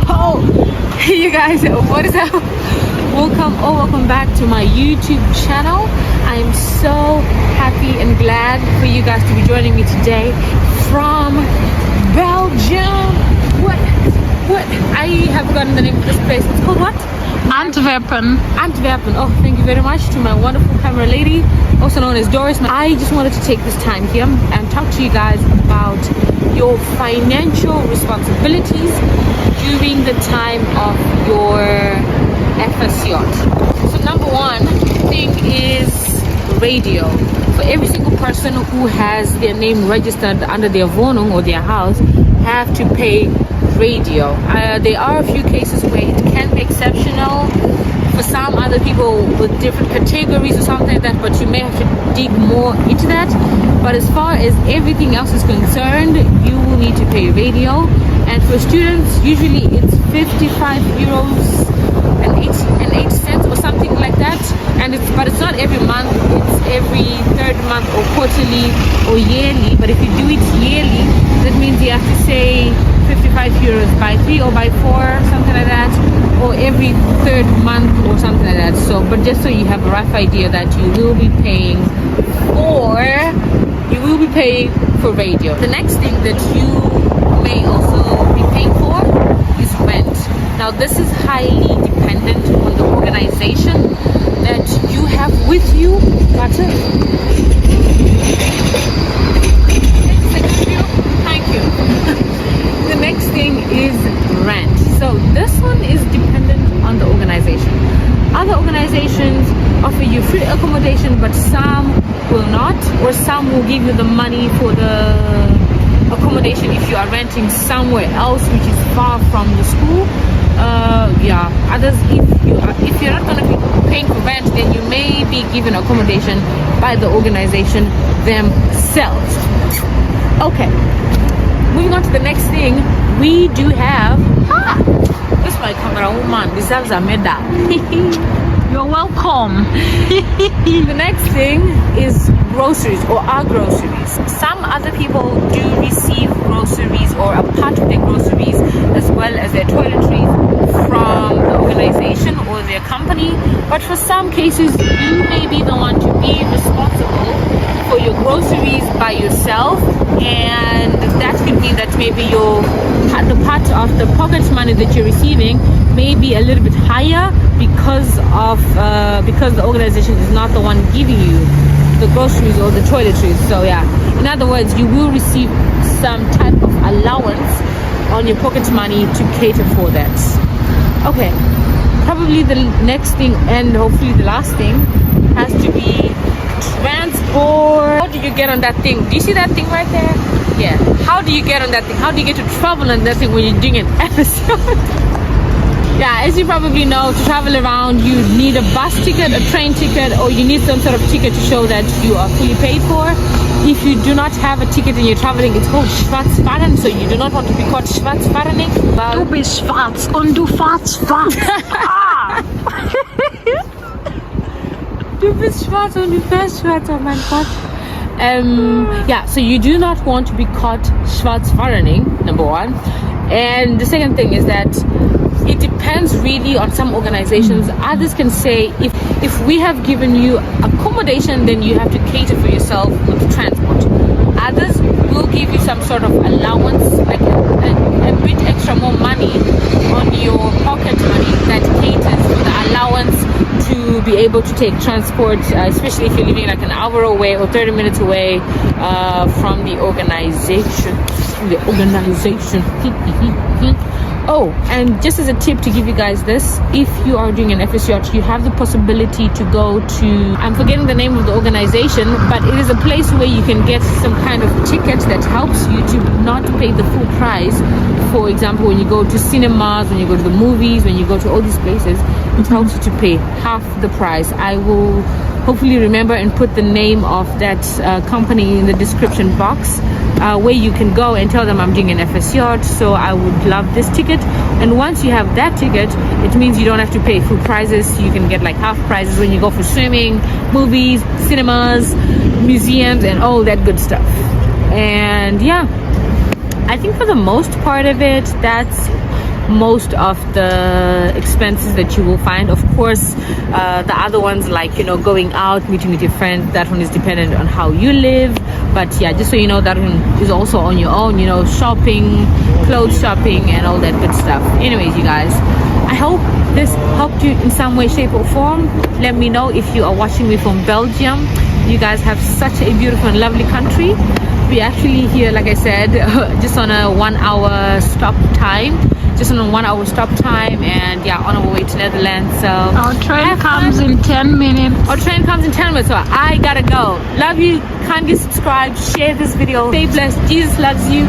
Oh, hey you guys, what is up? Welcome back to my YouTube channel. I am so happy and glad for you guys to be joining me today from Belgium. What? I have forgotten the name of this place. It's called what? Antwerpen. Oh, thank you very much to my wonderful camera lady, also known as Doris. I just wanted to take this time here and talk to you guys about your financial responsibilities during the time of your FSJ. So number one thing is radio. For every single person who has their name registered under their Wohnung or their house, have to pay radio. There are a few cases where it can be exceptional for some other people with different categories or something like that, but you may have to dig more into that. But as far as everything else is concerned, you will need to pay radio. And for students, usually it's 55 euros and 8 cents or something like that. But it's not every month, it's every third month or quarterly or yearly. But if you do it yearly, that means you have to say 55 euros by 3 or by 4, something like that, or every third month or something like that. So, but just so you have a rough idea that you will be paying for radio. The next thing that you may also be paying for is rent. Now this is highly dependent on the organization that you have with you. Thank you. The next thing is rent. So this one is dependent on the organization. Other organizations offer you free accommodation, but some will not, or some will give you the money for the accommodation if you are renting somewhere else which is far from the school. Others, if you're not going to be paying for rent, then you may be given accommodation by the organization themselves. Okay, moving on to the next thing, we do have this is my camera woman. This is Ameda. You're welcome. The next thing is groceries, or our groceries. Some other people do receive groceries or a part of their groceries as well as their toiletries from the organization or their company. But for some cases, you may be the one to be responsible for your groceries by yourself, and that could be that maybe the part of the pocket money that you're receiving may be a little bit higher because the organization is not the one giving you the groceries or the toiletries. So yeah, in other words, you will receive some type of allowance on your pocket money to cater for that. Okay, probably the next thing, and hopefully the last thing, has to be transport. How do you get on that thing? Do you see that thing right there? Yeah. How do you get on that thing? How do you get to travel on that thing when you're doing an episode? Yeah, as you probably know, to travel around, you need a bus ticket, a train ticket, or you need some sort of ticket to show that you are fully paid for. If you do not have a ticket and you're traveling, it's called Schwarzfahren, so you do not want to be caught Schwarzfahrening. Du bist schwarz und du fahrst schwarz. Du bist schwarz und du fährst schwarz, oh mein Gott. So you do not want to be caught Schwarzfahrening, number one. And the second thing is that it depends really on some organizations. Others can say if we have given you accommodation, then you have to cater for yourself with transport. Others will give you some sort of allowance, like a bit extra more money on your pocket money that caters for the allowance to be able to take transport, especially if you're living like an hour away or 30 minutes away from the organization. Oh, and just as a tip to give you guys this, if you are doing an FSJ, you have the possibility to go to, I'm forgetting the name of the organization, but it is a place where you can get some kind of ticket that helps you to not pay the full price. For example, when you go to cinemas, when you go to the movies, when you go to all these places, it helps you to pay half the price. I will hopefully remember and put the name of that company in the description box, where you can go and tell them I'm doing an FSJ, so I would love this ticket. And once you have that ticket, it means you don't have to pay full prices. You can get like half prices when you go for swimming, movies, cinemas, museums, and all that good stuff. And yeah, I think for the most part of it, that's most of the expenses that you will find. Of course, the other ones like, you know, going out, meeting with your friends, that one is dependent on how you live. But yeah, just so you know, that one is also on your own, you know, shopping, clothes shopping and all that good stuff. Anyways, you guys, I hope this helped you in some way, shape or form. Let me know if you are watching me from Belgium. You guys have such a beautiful and lovely country. We actually here, like I said, just on a 1 hour stop time. And yeah, on our way to Netherlands. So Our train comes in 10 minutes. our train comes in 10 minutes, so I gotta go. Love you. Kindly subscribe, share this video. Stay blessed. Jesus loves you.